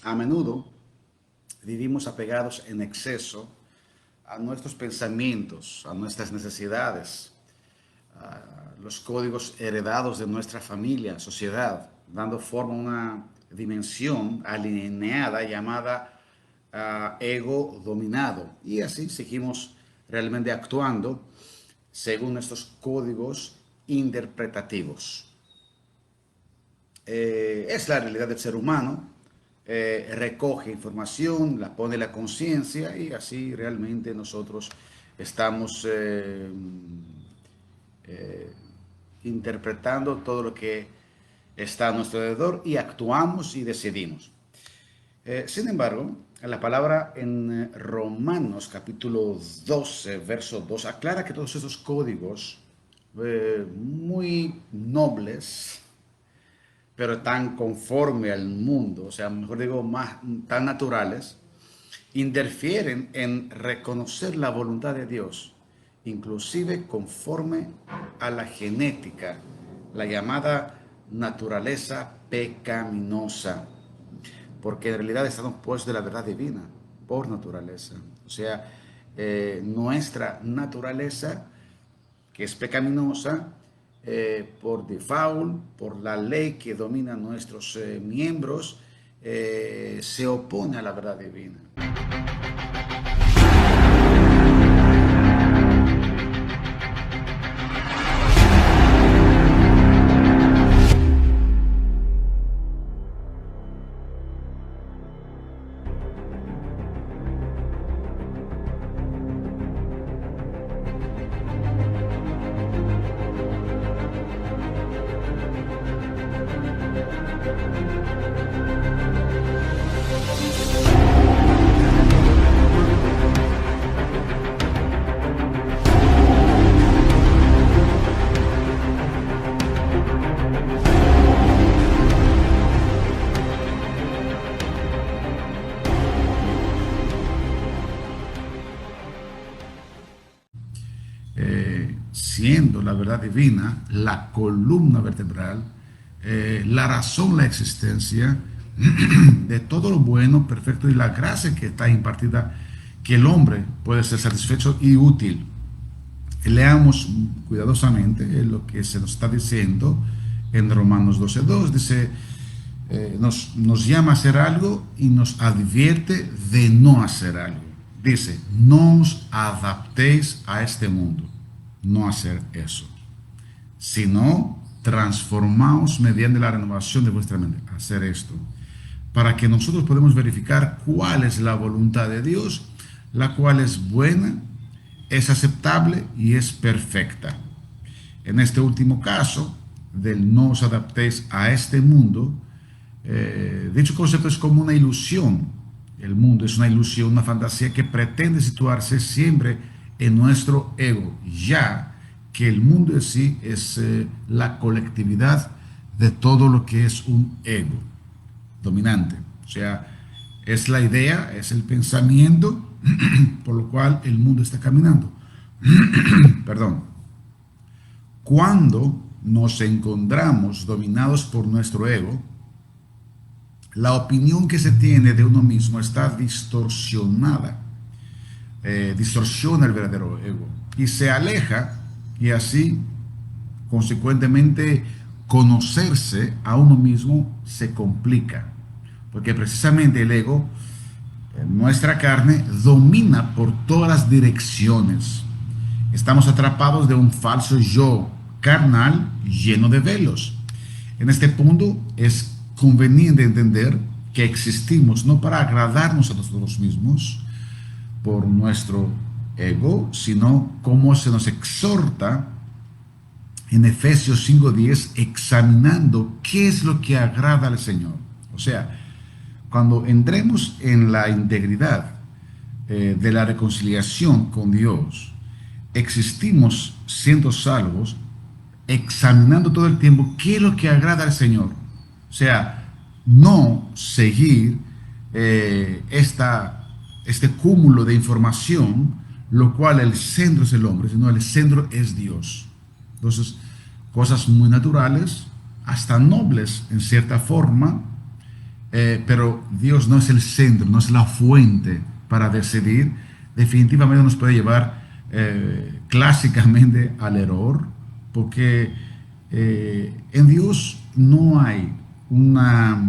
A menudo vivimos apegados en exceso a nuestros pensamientos, a nuestras necesidades, a los códigos heredados de nuestra familia, sociedad, dando forma a una dimensión alineada llamada ego dominado. Y así seguimos realmente actuando según estos códigos interpretativos. Es la realidad del ser humano, recoge información, la pone en la conciencia y así realmente nosotros estamos eh, interpretando todo lo que está a nuestro alrededor y actuamos y decidimos. Sin embargo, la palabra en Romanos capítulo 12, verso 2, aclara que todos esos códigos muy nobles, pero tan conforme al mundo, o sea, mejor digo, más, tan naturales, interfieren en reconocer la voluntad de Dios, inclusive conforme a la genética, la llamada naturaleza pecaminosa, porque en realidad estamos puestos de la verdad divina por naturaleza. O sea, nuestra naturaleza, que es pecaminosa, por default, por la ley que domina nuestros miembros, se opone a la verdad divina. Siendo la verdad divina la columna vertebral, la razón, la existencia de todo lo bueno, perfecto y la gracia que está impartida, que el hombre puede ser satisfecho y útil. Leamos cuidadosamente lo que se nos está diciendo en Romanos 12:2. Dice, nos llama a hacer algo y nos advierte de no hacer algo. Dice, no os adaptéis a este mundo. No hacer eso, sino transformaos mediante la renovación de vuestra mente. Hacer esto, para que nosotros podamos verificar cuál es la voluntad de Dios, la cual es buena, es aceptable y es perfecta. En este último caso, del no os adaptéis a este mundo, dicho concepto es como una ilusión. El mundo es una ilusión, una fantasía que pretende situarse siempre en nuestro ego, ya que el mundo en sí es la colectividad de todo lo que es un ego dominante. O sea, es la idea, es el pensamiento por lo cual el mundo está caminando. Perdón. Cuando nos encontramos dominados por nuestro ego, la opinión que se tiene de uno mismo está distorsionada. Distorsiona el verdadero ego y se aleja, y así consecuentemente conocerse a uno mismo se complica, porque precisamente el ego, nuestra carne, domina por todas las direcciones. Estamos atrapados de un falso yo carnal lleno de velos. En este punto es conveniente entender que existimos no para agradarnos a nosotros mismos por nuestro ego, sino como se nos exhorta en Efesios 5:10, examinando qué es lo que agrada al Señor. O sea, cuando entremos en la integridad de la reconciliación con Dios, existimos siendo salvos, examinando todo el tiempo qué es lo que agrada al Señor. O sea, no seguir este cúmulo de información, lo cual el centro es el hombre, sino el centro es Dios. Entonces, cosas muy naturales, hasta nobles en cierta forma, pero Dios no es el centro, no es la fuente para decidir. Definitivamente nos puede llevar clásicamente al error, porque en Dios no hay una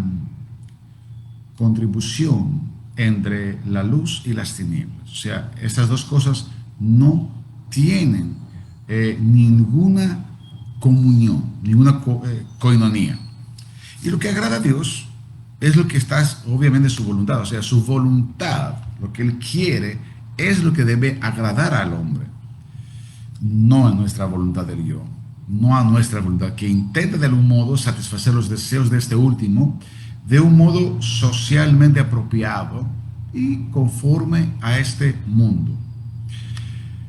contribución entre la luz y las tinieblas. O sea, estas dos cosas no tienen ninguna comunión, ninguna coinonía. Y lo que agrada a Dios es lo que está, obviamente, su voluntad. O sea, su voluntad, lo que Él quiere, es lo que debe agradar al hombre. No a nuestra voluntad del yo, no a nuestra voluntad, que intenta de algún modo satisfacer los deseos de este último de un modo socialmente apropiado y conforme a este mundo.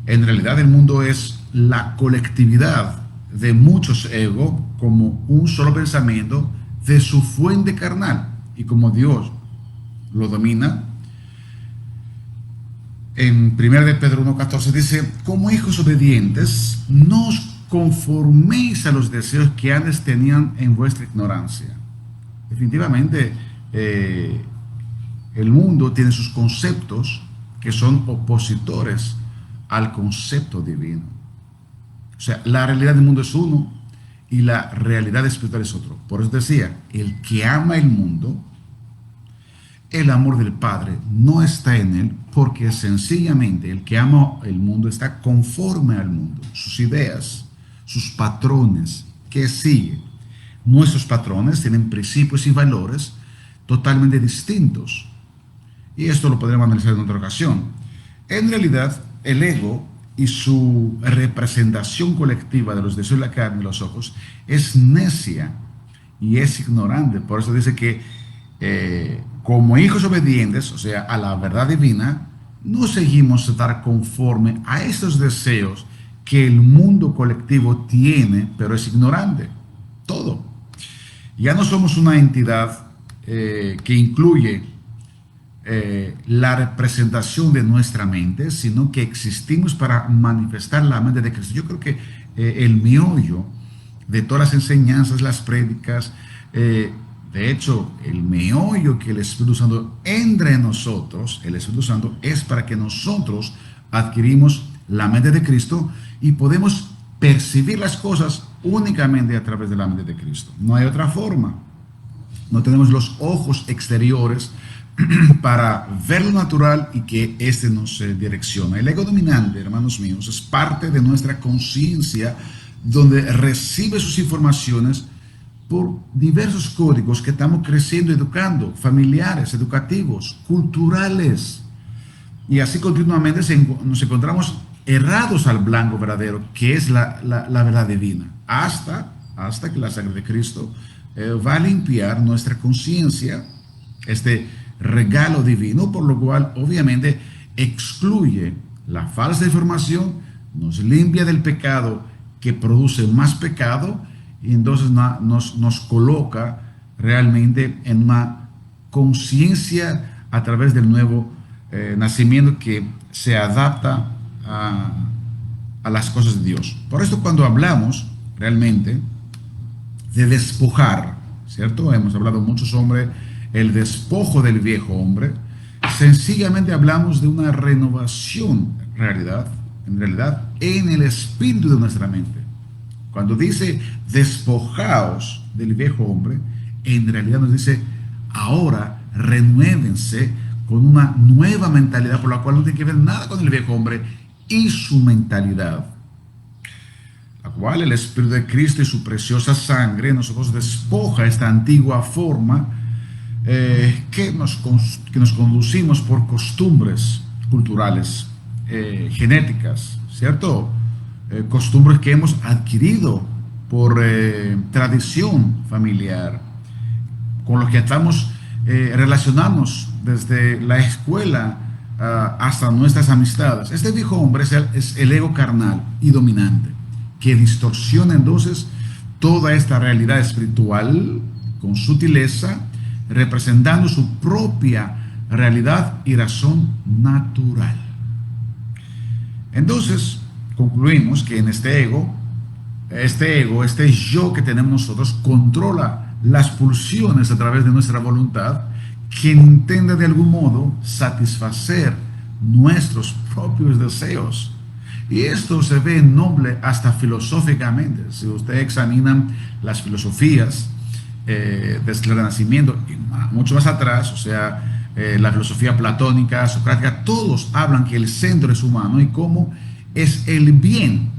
En realidad el mundo es la colectividad de muchos egos como un solo pensamiento de su fuente carnal, y como Dios lo domina. En 1 de Pedro 1:14 dice: como hijos obedientes, no os conforméis a los deseos que antes tenían en vuestra ignorancia. Definitivamente, el mundo tiene sus conceptos que son opositores al concepto divino. O sea, la realidad del mundo es uno y la realidad espiritual es otro. Por eso decía, el que ama el mundo, el amor del Padre no está en él, porque sencillamente el que ama el mundo está conforme al mundo, sus ideas, sus patrones que sigue. Nuestros patrones tienen principios y valores totalmente distintos. Y esto lo podremos analizar en otra ocasión. En realidad, el ego y su representación colectiva de los deseos de la carne y los ojos es necia y es ignorante. Por eso dice que como hijos obedientes, o sea, a la verdad divina, no seguimos estar conforme a estos deseos que el mundo colectivo tiene, pero es ignorante. Todo. Ya no somos una entidad que incluye la representación de nuestra mente, sino que existimos para manifestar la mente de Cristo. Yo creo que el meollo de todas las enseñanzas, las prédicas, de hecho, el meollo que el Espíritu Santo entra en nosotros, el Espíritu Santo, es para que nosotros adquirimos la mente de Cristo y podemos percibir las cosas únicamente a través de la mente de Cristo. No hay otra forma. No tenemos los ojos exteriores para ver lo natural y que éste nos direcciona. El ego dominante, hermanos míos, es parte de nuestra conciencia, donde recibe sus informaciones por diversos códigos que estamos creciendo, educando, familiares, educativos, culturales. Y así continuamente nos encontramos errados al blanco verdadero, que es la verdad divina, hasta que la sangre de Cristo va a limpiar nuestra conciencia, este regalo divino, por lo cual obviamente excluye la falsa información, nos limpia del pecado que produce más pecado, y entonces nos coloca realmente en una conciencia a través del nuevo nacimiento que se adapta a las cosas de Dios. Por esto, cuando hablamos realmente de despojar, ¿cierto? Hemos hablado mucho sobre el despojo del viejo hombre. Sencillamente hablamos de una renovación en realidad en el espíritu de nuestra mente. Cuando dice despojaos del viejo hombre, en realidad nos dice ahora renuévense con una nueva mentalidad, por la cual no tiene que ver nada con el viejo hombre y su mentalidad, la cual el Espíritu de Cristo y su preciosa sangre nosotros despoja esta antigua forma que nos conducimos por costumbres culturales, genéticas, ¿cierto? Costumbres que hemos adquirido por tradición familiar, con los que estamos relacionarnos desde la escuela hasta nuestras amistades. Este viejo hombre es el ego carnal y dominante, que distorsiona entonces toda esta realidad espiritual con sutileza, representando su propia realidad y razón natural. Entonces, concluimos que en este yo que tenemos nosotros, controla las pulsiones a través de nuestra voluntad que intenta de algún modo satisfacer nuestros propios deseos. Y esto se ve noble hasta filosóficamente. Si ustedes examinan las filosofías desde el Renacimiento y mucho más atrás, o sea, la filosofía platónica, socrática, todos hablan que el centro es humano y cómo es el bien.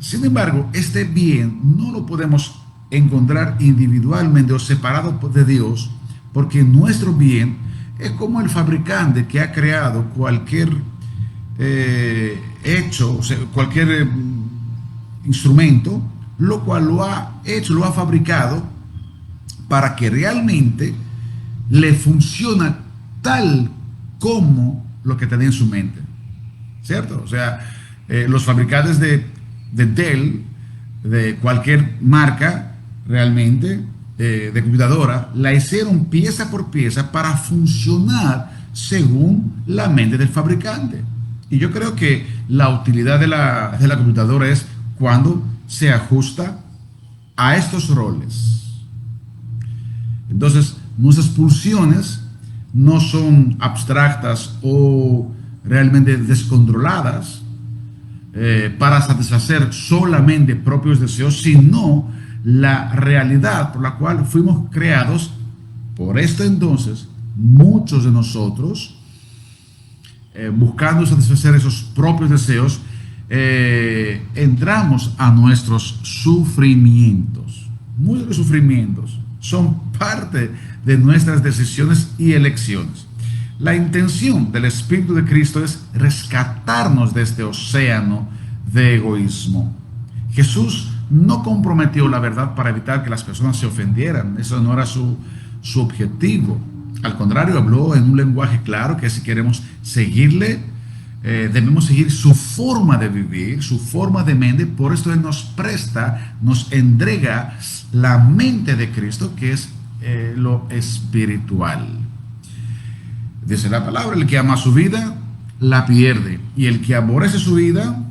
Sin embargo, este bien no lo podemos encontrar individualmente o separado de Dios, porque nuestro bien es como el fabricante que ha creado cualquier hecho, o sea, cualquier instrumento, lo cual lo ha hecho, lo ha fabricado para que realmente le funcione tal como lo que tenía en su mente, ¿cierto? O sea, los fabricantes de Dell, de cualquier marca realmente, de computadora, la hicieron pieza por pieza para funcionar según la mente del fabricante. Y yo creo que la utilidad de la computadora es cuando se ajusta a estos roles. Entonces, nuestras pulsiones no son abstractas o realmente descontroladas para satisfacer solamente propios deseos, sino la realidad por la cual fuimos creados. Por esto entonces, muchos de nosotros, buscando satisfacer esos propios deseos, entramos a nuestros sufrimientos. Muchos de los sufrimientos son parte de nuestras decisiones y elecciones. La intención del Espíritu de Cristo es rescatarnos de este océano de egoísmo. Jesús no comprometió la verdad para evitar que las personas se ofendieran. Eso no era su objetivo. Al contrario, habló en un lenguaje claro que si queremos seguirle, debemos seguir su forma de vivir, su forma de mente. Por esto Él nos presta, nos entrega la mente de Cristo, que es lo espiritual. Dice la palabra: el que ama su vida, la pierde. Y el que aborrece su vida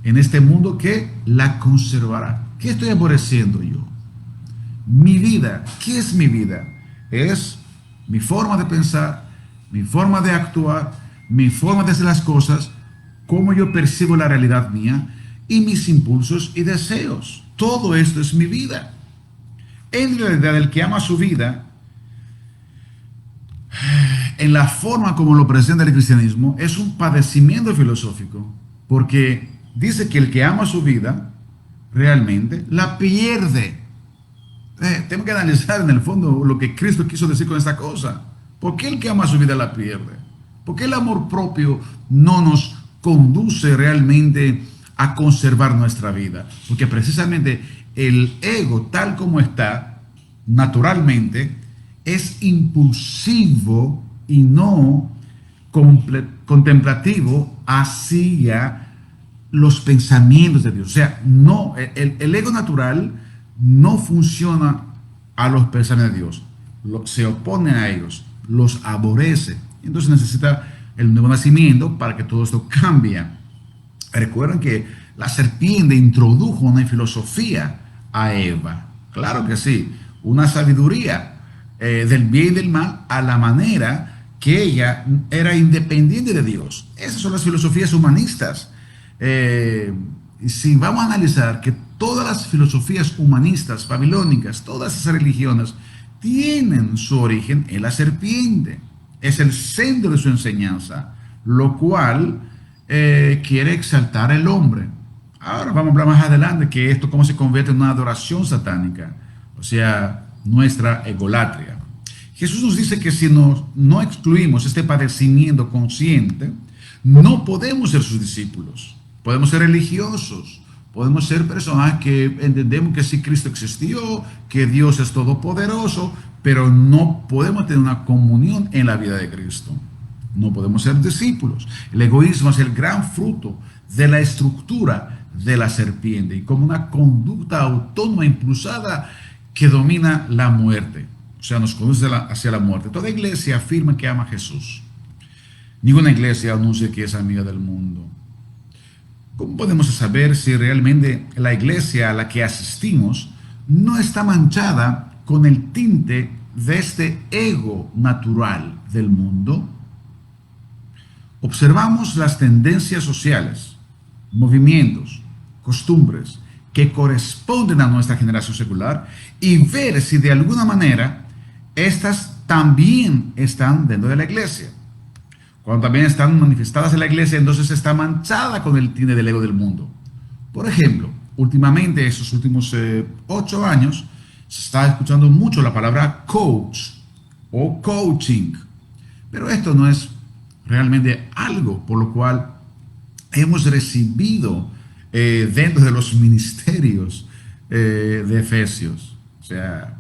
en este mundo, que la conservará. ¿Qué estoy aborreciendo yo? Mi vida. ¿Qué es mi vida? Es mi forma de pensar, mi forma de actuar, mi forma de hacer las cosas, cómo yo percibo la realidad mía y mis impulsos y deseos. Todo esto es mi vida. En realidad, el que ama su vida, en la forma como lo presenta el cristianismo, es un padecimiento filosófico, porque dice que el que ama su vida realmente la pierde. Tengo que analizar en el fondo lo que Cristo quiso decir con esta cosa. ¿Por qué el que ama su vida la pierde? ¿Por qué el amor propio no nos conduce realmente a conservar nuestra vida? Porque precisamente el ego, tal como está, naturalmente, es impulsivo y no contemplativo hacia los pensamientos de Dios. O sea, no, el ego natural no funciona a los pensamientos de Dios, se opone a ellos, los aborrece. Entonces necesita el nuevo nacimiento para que todo esto cambie. Recuerden que la serpiente introdujo una filosofía a Eva. Claro que sí, una sabiduría del bien y del mal, a la manera que ella era independiente de Dios. Esas son las filosofías humanistas. Si vamos a analizar que todas las filosofías humanistas, babilónicas, todas esas religiones tienen su origen en la serpiente. Es el centro de su enseñanza, lo cual quiere exaltar al hombre. Ahora vamos a hablar más adelante que esto cómo se convierte en una adoración satánica, o sea, nuestra egolatría. Jesús nos dice que si no excluimos este padecimiento consciente, no podemos ser sus discípulos. Podemos ser religiosos, podemos ser personas que entendemos que sí, Cristo existió, que Dios es todopoderoso, pero no podemos tener una comunión en la vida de Cristo. No podemos ser discípulos. El egoísmo es el gran fruto de la estructura de la serpiente y como una conducta autónoma impulsada que domina la muerte. O sea, nos conduce hacia la muerte. Toda iglesia afirma que ama a Jesús. Ninguna iglesia anuncia que es amiga del mundo. ¿Cómo podemos saber si realmente la iglesia a la que asistimos no está manchada con el tinte de este ego natural del mundo, observamos las tendencias sociales, movimientos, costumbres que corresponden a nuestra generación secular y ver si de alguna manera estas también están dentro de la iglesia. Cuando también están manifestadas en la iglesia, entonces está manchada con el tinte del ego del mundo. Por ejemplo, últimamente, estos últimos 8 años, se está escuchando mucho la palabra coach o coaching. Pero esto no es realmente algo por lo cual hemos recibido dentro de los ministerios de Efesios. O sea,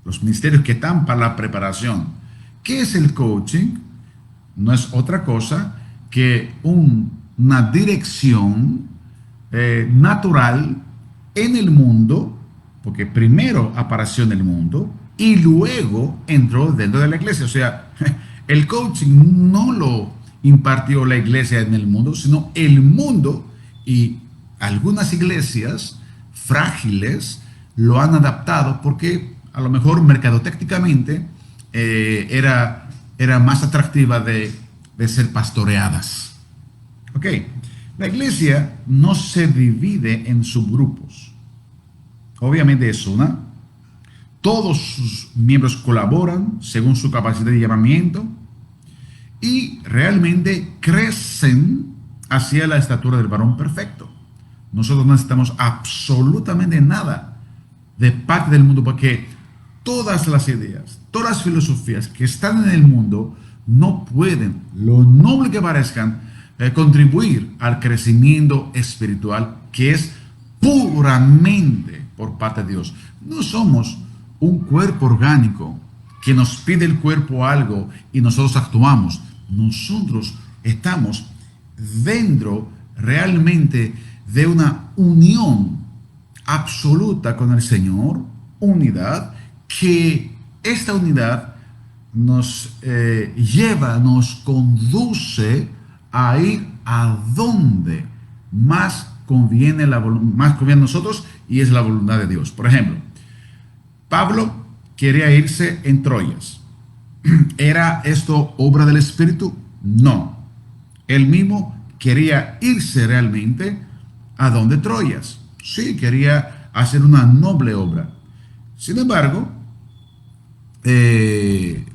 los ministerios que están para la preparación. ¿Qué es el coaching? No es otra cosa que una dirección natural en el mundo, porque primero apareció en el mundo y luego entró dentro de la iglesia. O sea, el coaching no lo impartió la iglesia en el mundo, sino el mundo, y algunas iglesias frágiles lo han adaptado porque a lo mejor mercadotécnicamente era más atractiva de ser pastoreadas. Ok, la iglesia no se divide en subgrupos. Obviamente es una. Todos sus miembros colaboran según su capacidad de llamamiento y realmente crecen hacia la estatura del varón perfecto. Nosotros no necesitamos absolutamente nada de parte del mundo, porque todas las ideas, todas las filosofías que están en el mundo no pueden, lo noble que parezcan, contribuir al crecimiento espiritual que es puramente por parte de Dios. No somos un cuerpo orgánico que nos pide el cuerpo algo y nosotros actuamos. Nosotros estamos dentro realmente de una unión absoluta con el Señor, unidad, que esta unidad nos lleva, nos conduce a ir a donde más conviene a nosotros, y es la voluntad de Dios. Por ejemplo, Pablo quería irse en Troyas. ¿Era esto obra del Espíritu? No. Él mismo quería irse realmente a donde Troyas. Sí, quería hacer una noble obra. Sin embargo, el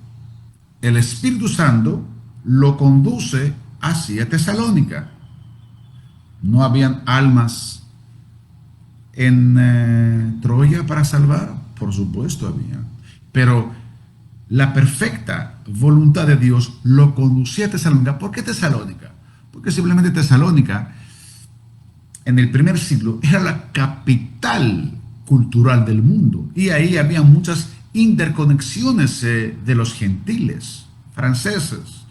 Espíritu Santo lo conduce hacia Tesalónica. No habían almas en Troya para salvar, por supuesto había, pero la perfecta voluntad de Dios lo conducía a Tesalónica. ¿Por qué Tesalónica? Porque simplemente Tesalónica en el primer siglo era la capital cultural del mundo, y ahí había muchas interconexiones de los gentiles, franceses,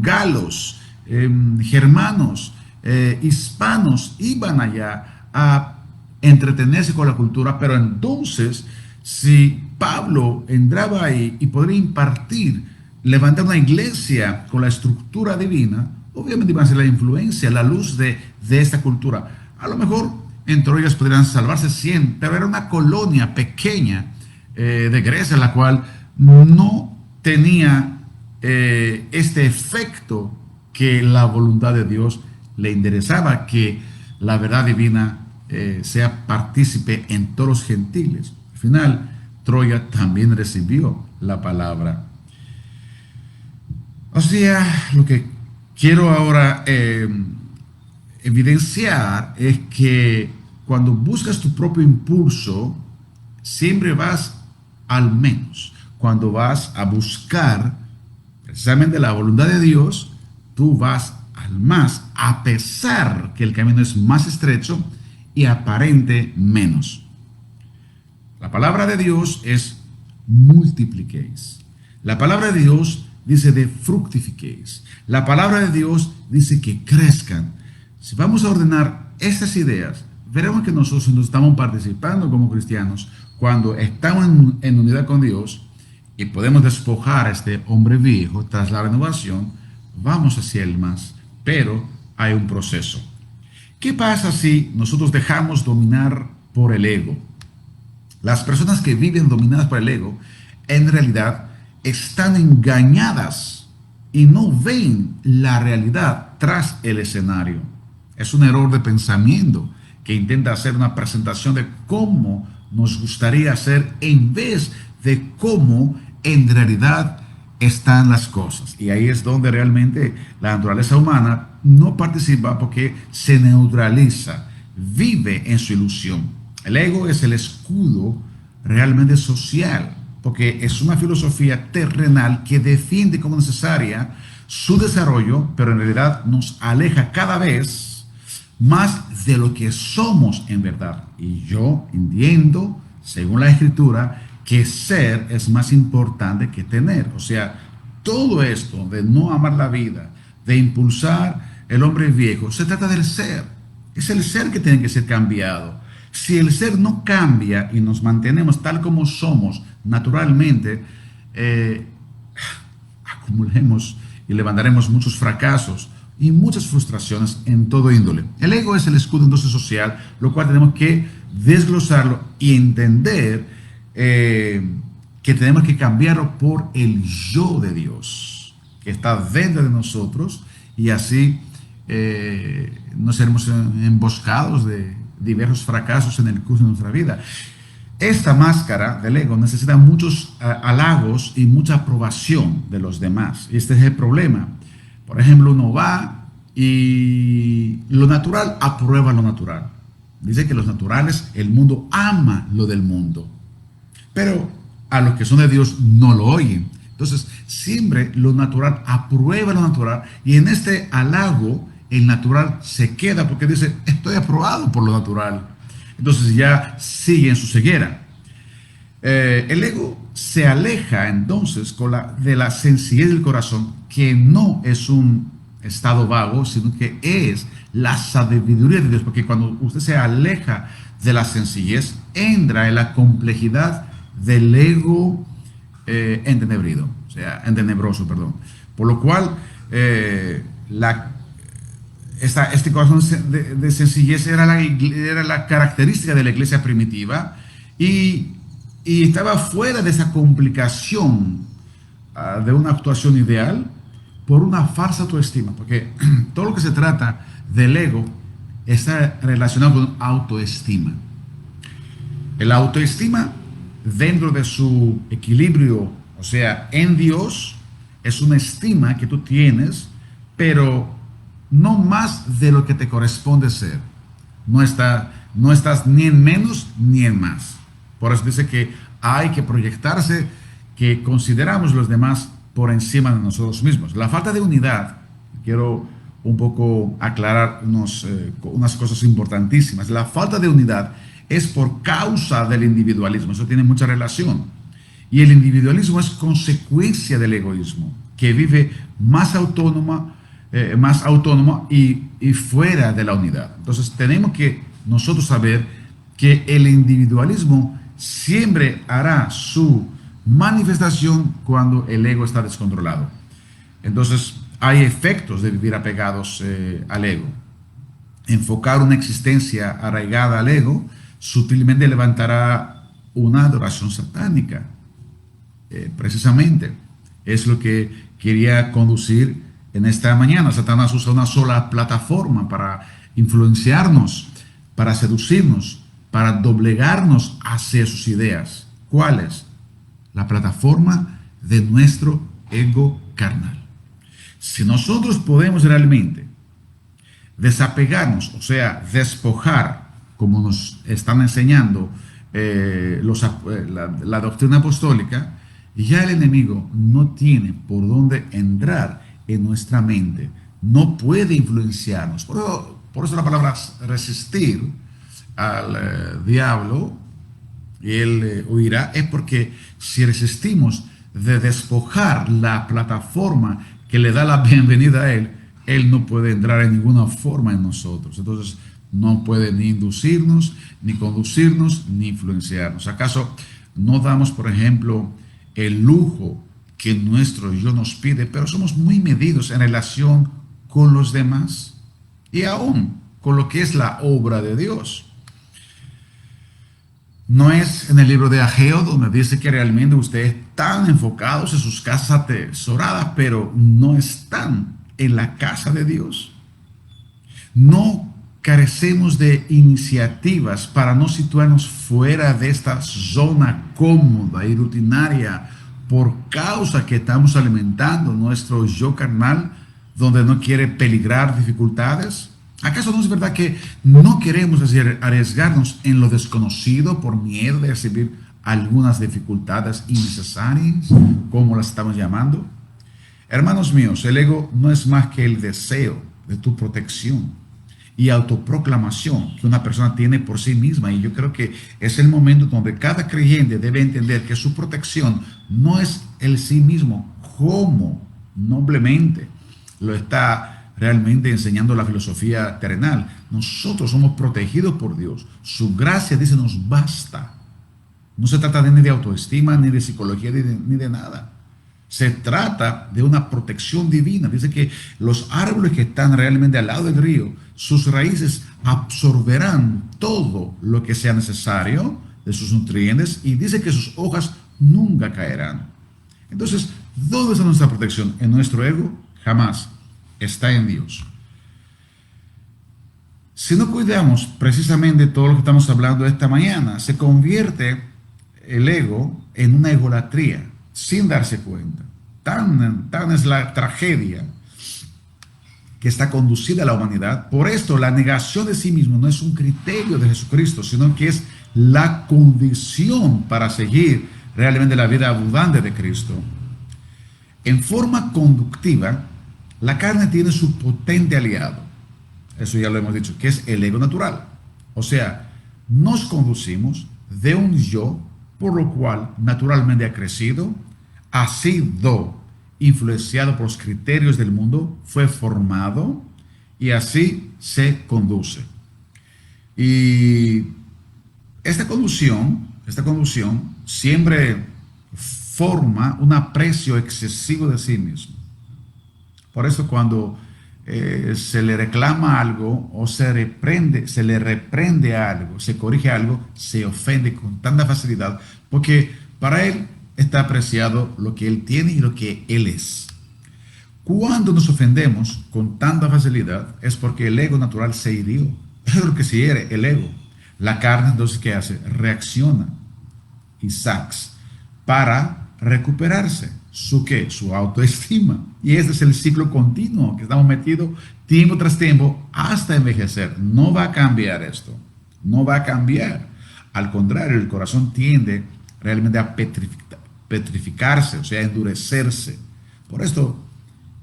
galos, germanos, hispanos, iban allá a entretenerse con la cultura. Pero entonces, si Pablo entraba ahí y podría impartir, levantar una iglesia con la estructura divina, obviamente iba a ser la influencia, la luz de esta cultura. A lo mejor en Troyas podrían salvarse 100, pero era una colonia pequeña de Grecia, la cual no tenía este efecto que la voluntad de Dios le interesaba, que la verdad divina sea partícipe en todos los gentiles. Al final, Troya también recibió la palabra. O sea, lo que quiero ahora evidenciar es que cuando buscas tu propio impulso, siempre vas al menos. Cuando vas a buscar precisamente la voluntad de Dios, tú vas al más, a pesar que el camino es más estrecho y aparente menos. La palabra de Dios es multipliquéis. La palabra de Dios dice de fructifiquéis. La palabra de Dios dice que crezcan. Si vamos a ordenar estas ideas, veremos que nosotros nos estamos participando como cristianos cuando estamos en unidad con Dios y podemos despojar a este hombre viejo tras la renovación. Vamos hacia el más, pero hay un proceso. ¿Qué pasa si nosotros dejamos dominar por el ego? Las personas que viven dominadas por el ego, en realidad, están engañadas y no ven la realidad tras el escenario. Es un error de pensamiento que intenta hacer una presentación de cómo nos gustaría ser en vez de cómo en realidad están las cosas. Y ahí es donde realmente la naturaleza humana no participa porque se neutraliza, vive en su ilusión. El ego es el escudo realmente social, porque es una filosofía terrenal que defiende como necesaria su desarrollo, pero en realidad nos aleja cada vez más de lo que somos en verdad. Y yo entiendo, según la escritura, que ser es más importante que tener. O sea, todo esto de no amar la vida, de impulsar el hombre viejo, se trata del ser. Es el ser que tiene que ser cambiado. Si el ser no cambia y nos mantenemos tal como somos naturalmente, eh, acumulemos y levantaremos muchos fracasos y muchas frustraciones en todo índole. El ego es el escudo entonces social, lo cual tenemos que desglosarlo y entender que tenemos que cambiarlo por el yo de Dios, que está dentro de nosotros, y así no seremos emboscados de diversos fracasos en el curso de nuestra vida. Esta máscara del ego necesita muchos halagos y mucha aprobación de los demás. Este es el problema. Por ejemplo, uno va y lo natural aprueba lo natural. Dice que los naturales, el mundo ama lo del mundo. Pero a los que son de Dios no lo oyen. Entonces, siempre lo natural aprueba lo natural, y en este halago el natural se queda porque dice, estoy aprobado por lo natural. Entonces ya sigue en su ceguera. El ego se aleja entonces de la sencillez del corazón, que no es un estado vago, sino que es la sabiduría de Dios, porque cuando usted se aleja de la sencillez, entra en la complejidad del ego entenebrido, o sea, entenebroso, perdón. Por lo cual, este corazón de sencillez era la característica de la iglesia primitiva, y estaba fuera de esa complicación de una actuación ideal por una falsa autoestima, porque todo lo que se trata del ego está relacionado con autoestima. El autoestima, dentro de su equilibrio, o sea, en Dios, es una estima que tú tienes, pero no más de lo que te corresponde ser. No estás ni en menos ni en más. Por eso dice que hay que proyectarse, que consideramos los demás por encima de nosotros mismos. La falta de unidad, quiero un poco aclarar unas cosas importantísimas. La falta de unidad es por causa del individualismo. Eso tiene mucha relación. Y el individualismo es consecuencia del egoísmo, que vive más autónoma y fuera de la unidad. Entonces tenemos que nosotros saber que el individualismo siempre hará su manifestación cuando el ego está descontrolado. Entonces hay efectos de vivir apegados al ego. Enfocar una existencia arraigada al ego sutilmente levantará una adoración satánica. Precisamente es lo que quería conducir en esta mañana. Satanás usa una sola plataforma para influenciarnos, para seducirnos, para doblegarnos hacia sus ideas. ¿Cuál es? La plataforma de nuestro ego carnal. Si nosotros podemos realmente desapegarnos, o sea, despojar, como nos están enseñando la doctrina apostólica, ya el enemigo no tiene por dónde entrar en nuestra mente, no puede influenciarnos. Por eso la palabra resistir al diablo, y él huirá, es porque si resistimos de despojar la plataforma que le da la bienvenida a él no puede entrar en ninguna forma en nosotros. Entonces no puede ni inducirnos, ni conducirnos, ni influenciarnos. ¿Acaso no damos, por ejemplo, el lujo que nuestro yo nos pide, pero somos muy medidos en relación con los demás y aún con lo que es la obra de Dios? No es en el libro de Ageo donde dice que realmente ustedes están enfocados en sus casas atesoradas, pero no están en la casa de Dios. No carecemos de iniciativas para no situarnos fuera de esta zona cómoda y rutinaria por causa que estamos alimentando nuestro yo carnal donde no quiere peligrar dificultades. ¿Acaso no es verdad que no queremos arriesgarnos en lo desconocido por miedo de recibir algunas dificultades innecesarias, como las estamos llamando? Hermanos míos, el ego no es más que el deseo de tu protección y autoproclamación que una persona tiene por sí misma. Y yo creo que es el momento donde cada creyente debe entender que su protección no es el sí mismo, como noblemente lo está realmente enseñando la filosofía terrenal. Nosotros somos protegidos por Dios. Su gracia, dice, nos basta. No se trata ni de autoestima, ni de psicología, ni de nada. Se trata de una protección divina. Dice que los árboles que están realmente al lado del río, sus raíces absorberán todo lo que sea necesario de sus nutrientes y dice que sus hojas nunca caerán. Entonces, ¿dónde está nuestra protección? ¿En nuestro ego? Jamás. Está en Dios. Si no cuidamos precisamente todo lo que estamos hablando esta mañana, se convierte el ego en una egolatría sin darse cuenta. Tan es la tragedia que está conducida a la humanidad. Por esto, la negación de sí mismo no es un criterio de Jesucristo, sino que es la condición para seguir realmente la vida abundante de Cristo. En forma conductiva, la carne tiene su potente aliado. Eso ya lo hemos dicho, que es el ego natural. O sea, nos conducimos de un yo, por lo cual naturalmente ha crecido, ha sido influenciado por los criterios del mundo, fue formado y así se conduce. Y esta conducción siempre forma un aprecio excesivo de sí mismo. Por eso cuando se le reclama algo o se le reprende algo, se corrige algo, se ofende con tanta facilidad, porque para él está apreciado lo que él tiene y lo que él es. Cuando nos ofendemos con tanta facilidad es porque el ego natural se hirió. Es lo que se hiere, el ego. La carne entonces, ¿qué hace? Reacciona y sax para recuperarse. ¿Su qué? Su autoestima. Y ese es el ciclo continuo que estamos metidos tiempo tras tiempo hasta envejecer. No va a cambiar esto. No va a cambiar. Al contrario, el corazón tiende realmente a petrificarse, o sea, a endurecerse. Por esto,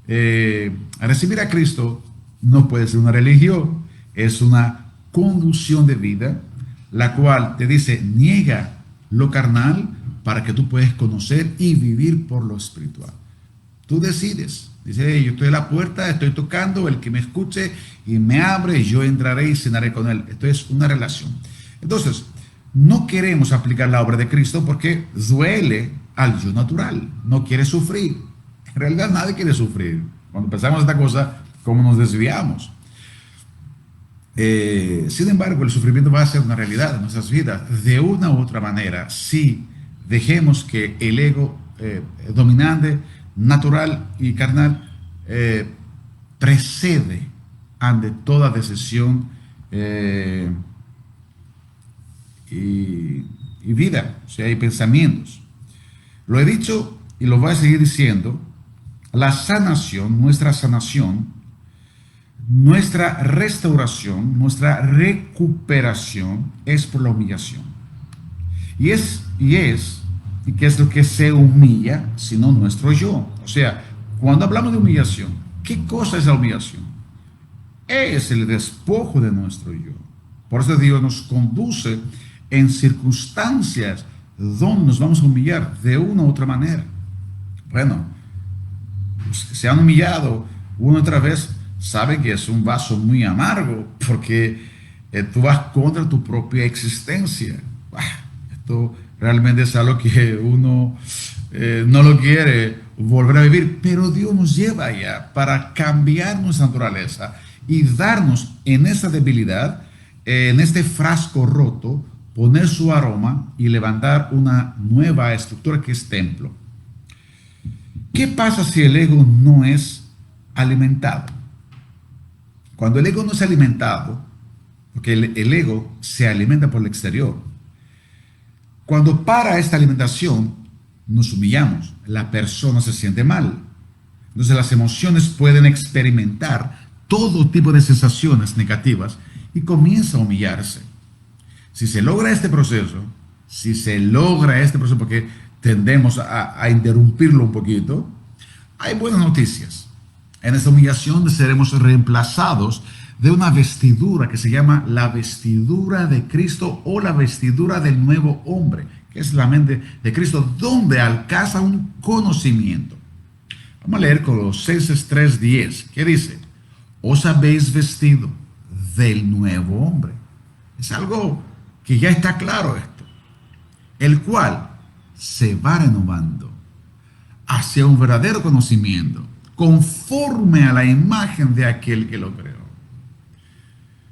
recibir a Cristo no puede ser una religión, es una conducción de vida, la cual te dice, niega lo carnal para que tú puedas conocer y vivir por lo espiritual. Tú decides. Dice, hey, yo estoy a la puerta, estoy tocando, el que me escuche y me abre, yo entraré y cenaré con él. Esto es una relación. Entonces, no queremos aplicar la obra de Cristo porque duele al yo natural. No quiere sufrir. En realidad nadie quiere sufrir. Cuando pensamos esta cosa, ¿cómo nos desviamos? Sin embargo, el sufrimiento va a ser una realidad en nuestras vidas de una u otra manera si dejemos que el ego dominante, natural y carnal precede ante toda decisión y vida, o sea, hay pensamientos. Lo he dicho y lo voy a seguir diciendo, la sanación, nuestra restauración, nuestra recuperación es por la humillación. ¿Y qué es lo que se humilla sino nuestro yo? O sea, cuando hablamos de humillación, ¿qué cosa es la humillación? Es el despojo de nuestro yo. Por eso Dios nos conduce en circunstancias donde nos vamos a humillar de una u otra manera. Bueno, los que se han humillado una y otra vez saben que es un vaso muy amargo porque tú vas contra tu propia existencia. Esto realmente es algo que uno no lo quiere volver a vivir, pero Dios nos lleva allá para cambiar nuestra naturaleza y darnos en esa debilidad, en este frasco roto, poner su aroma y levantar una nueva estructura que es templo. ¿Qué pasa si el ego no es alimentado? Cuando el ego no es alimentado, porque el ego se alimenta por el exterior, cuando para esta alimentación, nos humillamos, la persona se siente mal. Entonces las emociones pueden experimentar todo tipo de sensaciones negativas y comienza a humillarse. Si se logra este proceso, porque tendemos a interrumpirlo un poquito, hay buenas noticias. En esta humillación seremos reemplazados de una vestidura que se llama la vestidura de Cristo o la vestidura del nuevo hombre, que es la mente de Cristo, donde alcanza un conocimiento. Vamos a leer Colosenses 3:10, que dice: os habéis vestido del nuevo hombre. Es algo que ya está claro esto, el cual se va renovando hacia un verdadero conocimiento, conforme a la imagen de aquel que lo creó.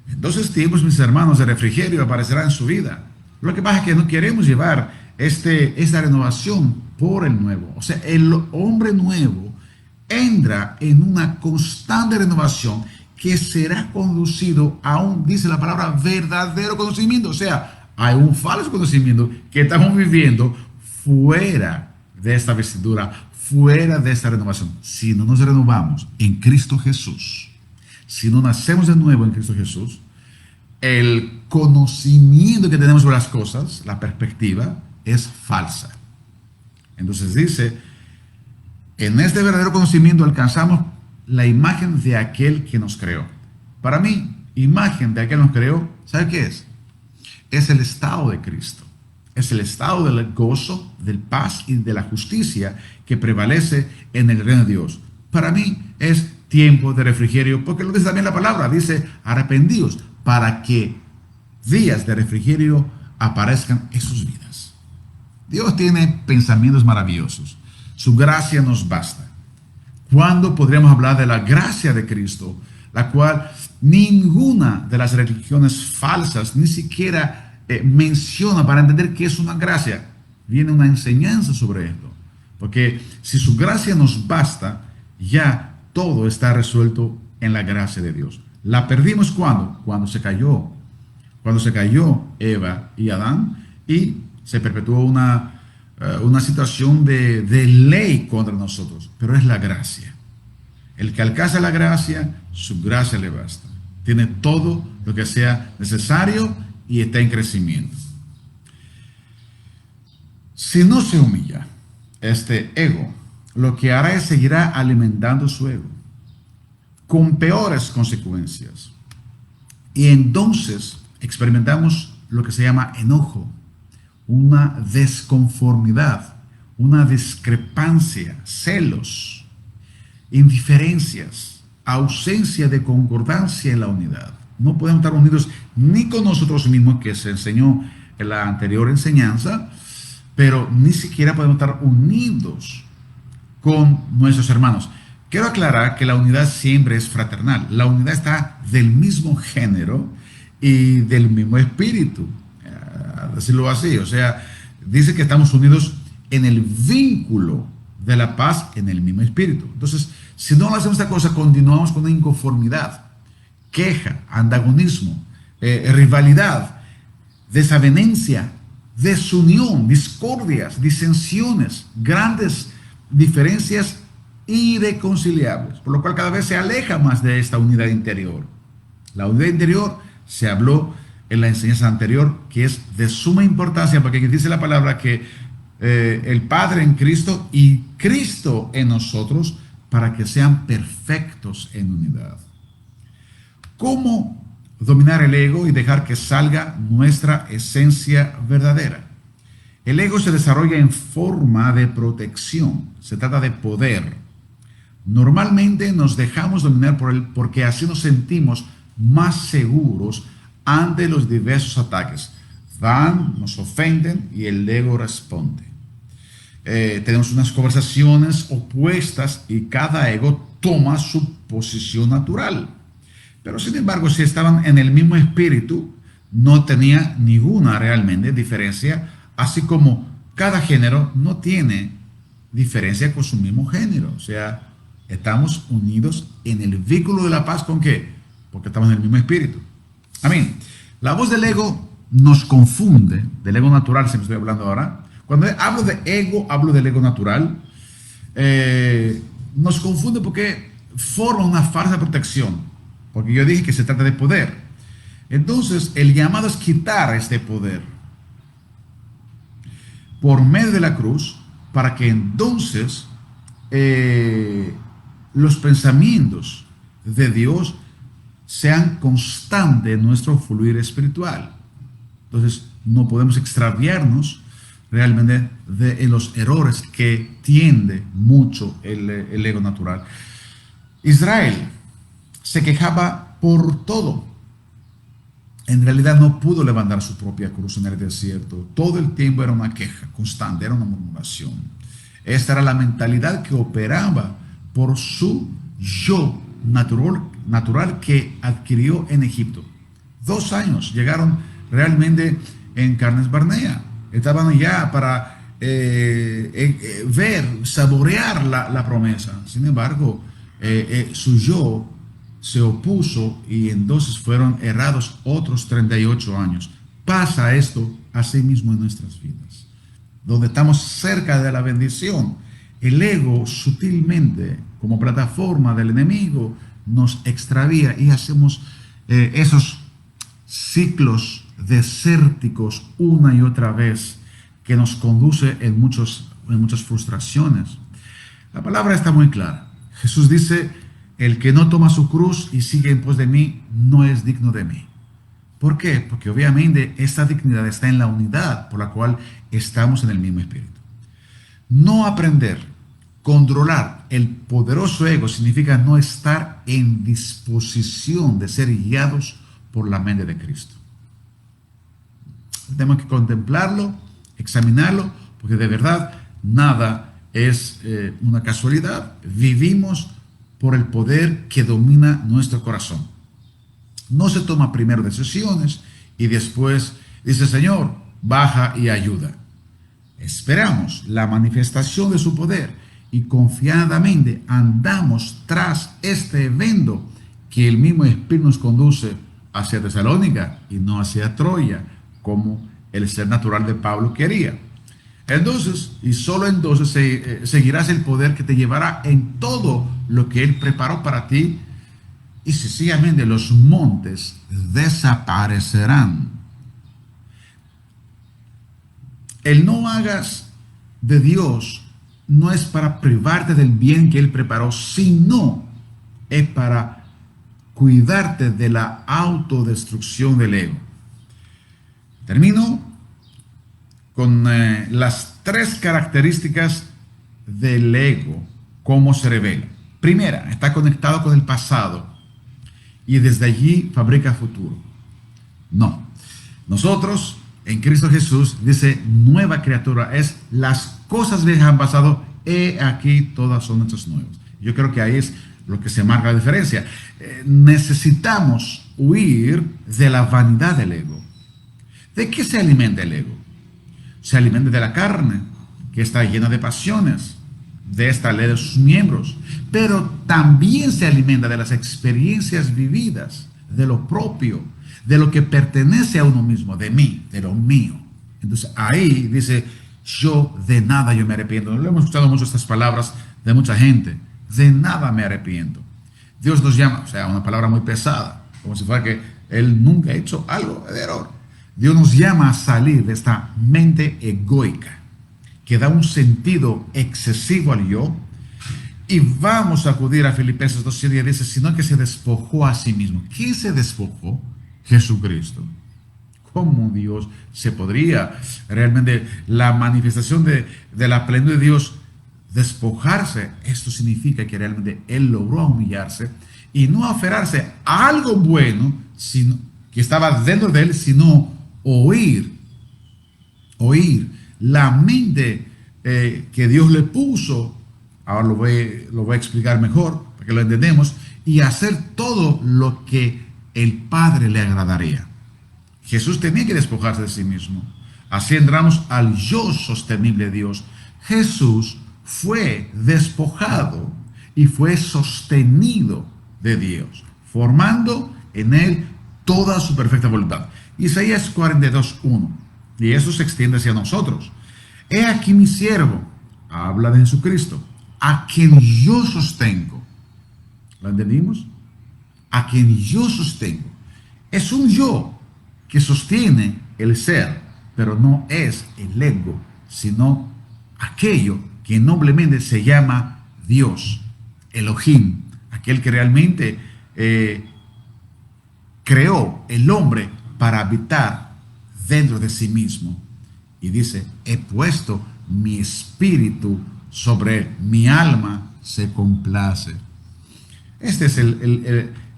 Entonces tiempos, mis hermanos, de refrigerio aparecerá en su vida. Lo que pasa es que no queremos llevar esta renovación por el nuevo. O sea, el hombre nuevo entra en una constante renovación que será conducido a un, dice la palabra, verdadero conocimiento. O sea, hay un falso conocimiento que estamos viviendo fuera de esta vestidura, fuera de esta renovación. Si no nos renovamos en Cristo Jesús, si no nacemos de nuevo en Cristo Jesús, el conocimiento que tenemos sobre las cosas, la perspectiva, es falsa. Entonces dice, en este verdadero conocimiento alcanzamos la imagen de aquel que nos creó. Para mí, imagen de aquel que nos creó, ¿sabe qué es? Es el estado de Cristo. Es el estado del gozo, del paz y de la justicia que prevalece en el reino de Dios. Para mí es tiempo de refrigerio, porque lo dice también la palabra, dice arrepentidos, para que días de refrigerio aparezcan en sus vidas. Dios tiene pensamientos maravillosos. Su gracia nos basta. ¿Cuándo podríamos hablar de la gracia de Cristo, la cual ninguna de las religiones falsas ni siquiera menciona para entender que es una gracia? Viene una enseñanza sobre esto. Porque si su gracia nos basta, ya todo está resuelto en la gracia de Dios. ¿La perdimos cuándo? Cuando se cayó. Cuando se cayó Eva y Adán y se perpetuó una situación de ley contra nosotros. Pero es la gracia. El que alcanza la gracia, su gracia le basta. Tiene todo lo que sea necesario y está en crecimiento. Si no se humilla este ego, lo que hará es seguirá alimentando su ego con peores consecuencias. Y entonces experimentamos lo que se llama enojo, una desconformidad, una discrepancia, celos, indiferencias, ausencia de concordancia en la unidad. No podemos estar unidos ni con nosotros mismos, que se enseñó en la anterior enseñanza, pero ni siquiera podemos estar unidos con nuestros hermanos. Quiero aclarar que la unidad siempre es fraternal. La unidad está del mismo género y del mismo espíritu, decirlo así. O sea, dice que estamos unidos en el vínculo de la paz en el mismo espíritu. Entonces, si no hacemos esta cosa, continuamos con una inconformidad, queja, antagonismo, rivalidad, desavenencia, desunión, discordias, disensiones, grandes diferencias irreconciliables, por lo cual cada vez se aleja más de esta unidad interior. La unidad interior se habló en la enseñanza anterior, que es de suma importancia, porque aquí dice la palabra que el Padre en Cristo y Cristo en nosotros, para que sean perfectos en unidad. ¿Cómo dominar el ego y dejar que salga nuestra esencia verdadera? El ego se desarrolla en forma de protección, se trata de poder. Normalmente nos dejamos dominar por él porque así nos sentimos más seguros ante los diversos ataques. Van, nos ofenden y el ego responde. Tenemos unas conversaciones opuestas y cada ego toma su posición natural. Pero sin embargo, si estaban en el mismo espíritu, no tenía ninguna realmente diferencia, así como cada género no tiene diferencia con su mismo género. O sea, estamos unidos en el vínculo de la paz. ¿Con qué? Porque estamos en el mismo espíritu. Amén. La voz del ego nos confunde, del ego natural, si me estoy hablando ahora. Cuando hablo de ego, hablo del ego natural. Nos confunde porque forma una falsa protección. Porque yo dije que se trata de poder. Entonces, el llamado es quitar este poder por medio de la cruz, para que entonces los pensamientos de Dios sean constantes en nuestro fluir espiritual. Entonces, no podemos extraviarnos realmente de los errores que tiende mucho el ego natural. Israel se quejaba por todo. En realidad no pudo levantar su propia cruz en el desierto. Todo el tiempo era una queja constante, era una murmuración. Esta era la mentalidad que operaba por su yo natural que adquirió en Egipto. 2 años llegaron realmente en Carnes Barnea. Estaban ya para ver, saborear la promesa. Sin embargo, su yo se opuso y entonces fueron errados otros 38 años. Pasa esto así mismo en nuestras vidas. Donde estamos cerca de la bendición, el ego sutilmente, como plataforma del enemigo, nos extravía y hacemos esos ciclos desérticos una y otra vez que nos conduce en muchas frustraciones. La palabra está muy clara. Jesús dice: el que no toma su cruz y sigue en pos de mí no es digno de mí. ¿Por qué? Porque obviamente esta dignidad está en la unidad por la cual estamos en el mismo espíritu. No aprender, controlar el poderoso ego significa no estar en disposición de ser guiados por la mente de Cristo. Tenemos que contemplarlo, examinarlo, porque de verdad nada es una casualidad. Vivimos por el poder que domina nuestro corazón. No se toma primero decisiones y después dice: Señor, baja y ayuda. Esperamos la manifestación de su poder y confiadamente andamos tras este evento que el mismo Espíritu nos conduce hacia Tesalónica y no hacia Troya, como el ser natural de Pablo quería. Entonces, y solo entonces seguirás el poder que te llevará en todo lo que Él preparó para ti, y sencillamente los montes desaparecerán. El no hagas de Dios no es para privarte del bien que Él preparó, sino es para cuidarte de la autodestrucción del ego. Termino con las 3 características del ego, cómo se revela. Primera, está conectado con el pasado y desde allí fabrica futuro. No. Nosotros, en Cristo Jesús, dice nueva criatura, es las cosas viejas han pasado, he aquí todas son hechas nuevas. Yo creo que ahí es lo que se marca la diferencia. Necesitamos huir de la vanidad del ego. ¿De qué se alimenta el ego? Se alimenta de la carne, que está llena de pasiones, de esta ley de sus miembros, pero también se alimenta de las experiencias vividas, de lo propio, de lo que pertenece a uno mismo, de mí, de lo mío. Entonces ahí dice: yo de nada yo me arrepiento. No le hemos escuchado mucho estas palabras de mucha gente. De nada me arrepiento. Dios nos llama, o sea, una palabra muy pesada, como si fuera que Él nunca ha hecho algo de error. Dios nos llama a salir de esta mente egoica que da un sentido excesivo al yo, y vamos a acudir a Filipenses 2:7, dice: sino que se despojó a sí mismo. ¿Quién se despojó? Jesucristo. ¿Cómo Dios se podría realmente, la manifestación de la plenitud de Dios, despojarse? Esto significa que realmente Él logró humillarse y no aferrarse a algo bueno sino, que estaba dentro de Él, sino oír la mente que Dios le puso. Ahora lo voy a explicar mejor para que lo entendamos, y hacer todo lo que el Padre le agradaría. Jesús tenía que despojarse de sí mismo. Así entramos al yo sostenible de Dios. Jesús fue despojado y fue sostenido de Dios, formando en él toda su perfecta voluntad. Isaías 42:1. Y eso se extiende hacia nosotros. He aquí mi siervo, habla de Jesucristo, a quien yo sostengo. ¿Lo entendimos? A quien yo sostengo. Es un yo que sostiene el ser, pero no es el ego, sino aquello que noblemente se llama Dios, Elohim, aquel que realmente creó el hombre para habitar dentro de sí mismo. Y dice, he puesto mi espíritu sobre él, mi alma se complace. Esta es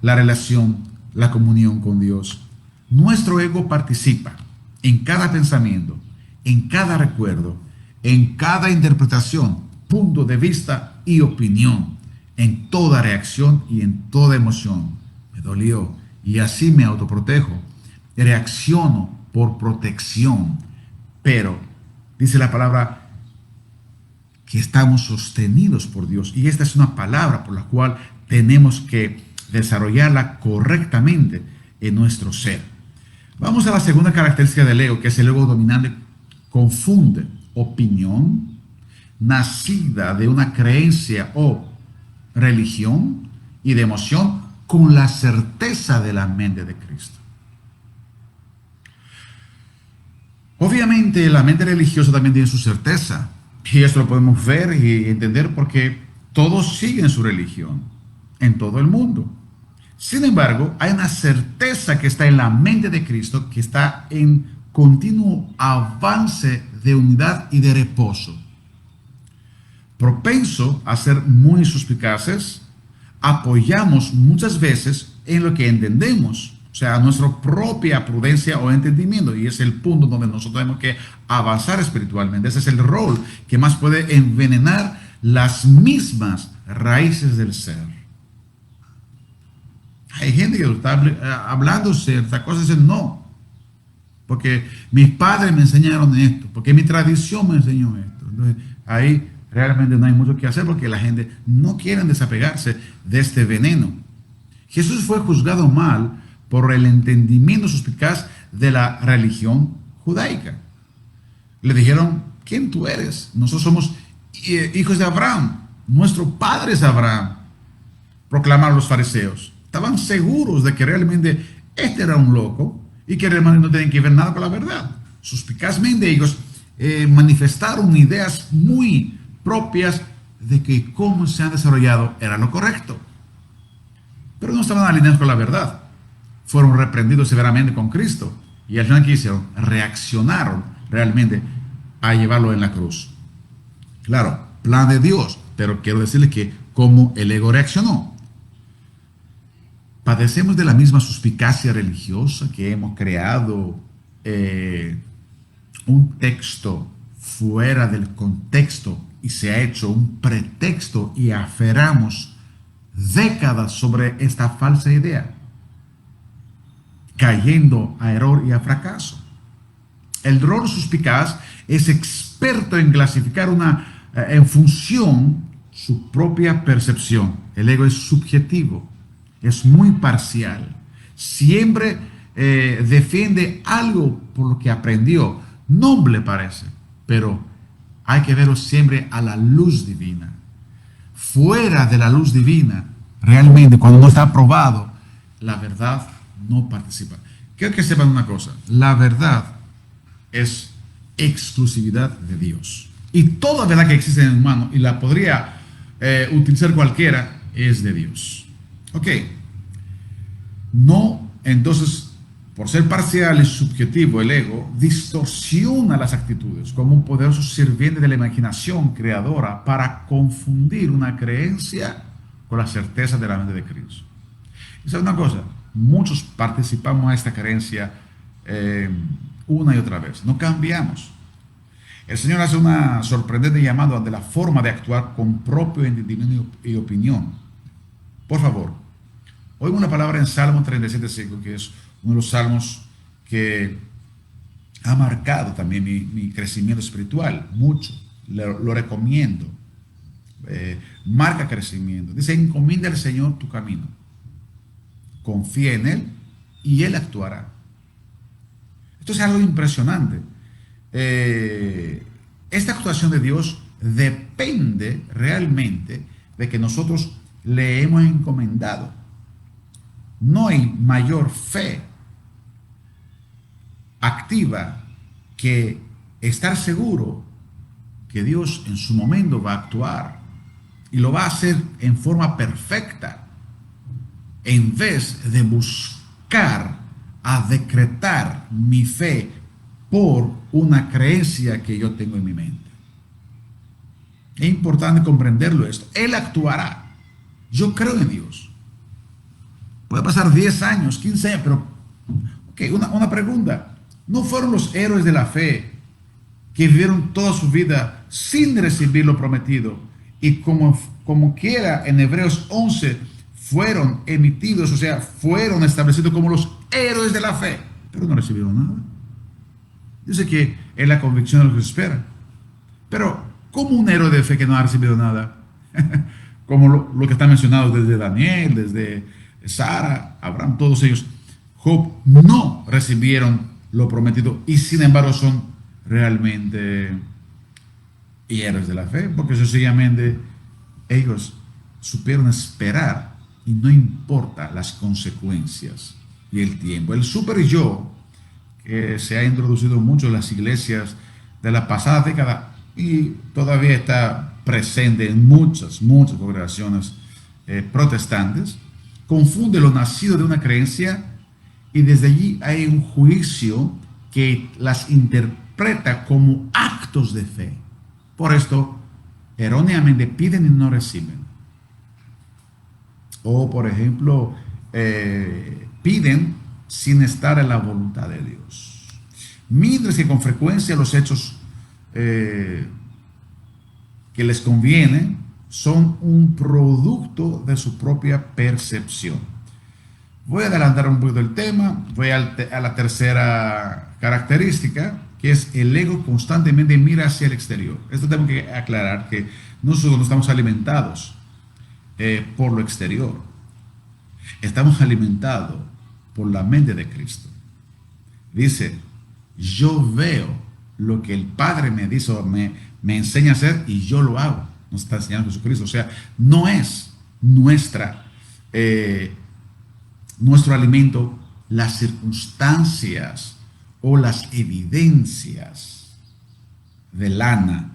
la relación, la comunión con Dios. Nuestro ego participa en cada pensamiento, en cada recuerdo, en cada interpretación, punto de vista y opinión, en toda reacción y en toda emoción. Me dolió y así me autoprotejo. Reacciono por protección, pero dice la palabra que estamos sostenidos por Dios, y esta es una palabra por la cual tenemos que desarrollarla correctamente en nuestro ser. Vamos a la segunda característica del ego, que es el ego dominante. Confunde opinión nacida de una creencia o religión y de emoción con la certeza de la mente de Cristo. Obviamente la mente religiosa también tiene su certeza, y esto lo podemos ver y entender porque todos siguen su religión en todo el mundo. Sin embargo, hay una certeza que está en la mente de Cristo, que está en continuo avance de unidad y de reposo. Propenso a ser muy suspicaces, apoyamos muchas veces en lo que entendemos, o sea, nuestra propia prudencia o entendimiento, y es el punto donde nosotros tenemos que avanzar espiritualmente. Ese es el rol que más puede envenenar las mismas raíces del ser. Hay gente que está hablando ciertas cosas y dice no, porque mis padres me enseñaron esto, porque mi tradición me enseñó esto. Entonces, ahí realmente no hay mucho que hacer porque la gente no quiere desapegarse de este veneno. Jesús fue juzgado mal por el entendimiento suspicaz de la religión judaica. Le dijeron, ¿quién tú eres? Nosotros somos hijos de Abraham, nuestro padre es Abraham, proclamaron los fariseos. Estaban seguros de que realmente este era un loco y que realmente no tenían que ver nada con la verdad. Suspicazmente ellos manifestaron ideas muy propias de que cómo se han desarrollado era lo correcto. Pero no estaban alineados con la verdad. Fueron reprendidos severamente con Cristo y al final, ¿qué hicieron? Reaccionaron realmente a llevarlo en la cruz. Claro, plan de Dios, pero quiero decirles que cómo el ego reaccionó. Padecemos de la misma suspicacia religiosa que hemos creado un texto fuera del contexto y se ha hecho un pretexto y aferramos décadas sobre esta falsa idea, cayendo a error y a fracaso. El error suspicaz es experto en clasificar en función su propia percepción. El ego es subjetivo, es muy parcial, siempre defiende algo por lo que aprendió. Noble parece, pero hay que verlo siempre a la luz divina. Fuera de la luz divina, realmente cuando no está probado, la verdad no participa. Quiero que sepan una cosa, la verdad es exclusividad de Dios. Y toda verdad que existe en el humano, y la podría utilizar cualquiera, es de Dios. Ok. No, entonces, por ser parcial y subjetivo, el ego distorsiona las actitudes como un poderoso sirviente de la imaginación creadora para confundir una creencia con la certeza de la mente de Cristo. Y sabe una cosa, muchos participamos a esta creencia una y otra vez, no cambiamos. El Señor hace una sorprendente llamada de la forma de actuar con propio entendimiento y opinión. Por favor, oiga una palabra en Salmo 37:5, que es uno de los salmos que ha marcado también mi crecimiento espiritual mucho. Lo recomiendo. Marca crecimiento. Dice, encomienda al Señor tu camino. Confía en Él y Él actuará. Esto es algo impresionante. Esta actuación de Dios depende realmente de que nosotros le hemos encomendado. No hay mayor fe activa que estar seguro que Dios en su momento va a actuar y lo va a hacer en forma perfecta, en vez de buscar a decretar mi fe por una creencia que yo tengo en mi mente. Es importante comprenderlo esto. Él actuará. Yo creo en Dios. Puede pasar 10 años, 15 años, pero okay, una pregunta. ¿No fueron los héroes de la fe que vivieron toda su vida sin recibir lo prometido? Y como quiera, en Hebreos 11 fueron emitidos, o sea, fueron establecidos como los héroes de la fe, pero no recibieron nada. Dice que es la convicción de lo que se espera. Pero, ¿cómo un héroe de fe que no ha recibido nada? Como lo que está mencionado desde Daniel, desde Sara, Abraham, todos ellos. Job no recibieron lo prometido y sin embargo son realmente héroes de la fe, porque sencillamente ellos supieron esperar y no importa las consecuencias y el tiempo. El super yo, que se ha introducido mucho en las iglesias de la pasada década y todavía está presente en muchas congregaciones protestantes, confunde lo nacido de una creencia y desde allí hay un juicio que las interpreta como actos de fe. Por esto, erróneamente piden y no reciben. O, por ejemplo, piden sin estar en la voluntad de Dios. Mientras que con frecuencia los hechos que les convienen son un producto de su propia percepción. Voy a adelantar un poquito el tema, voy a la tercera característica, que es el ego constantemente mira hacia el exterior. Esto tengo que aclarar que nosotros no estamos alimentados por lo exterior. Estamos alimentados por la mente de Cristo. Dice, yo veo lo que el Padre me dice o me enseña a hacer y yo lo hago. Nos está enseñando Jesucristo. O sea, no es nuestro alimento las circunstancias o las evidencias de lana.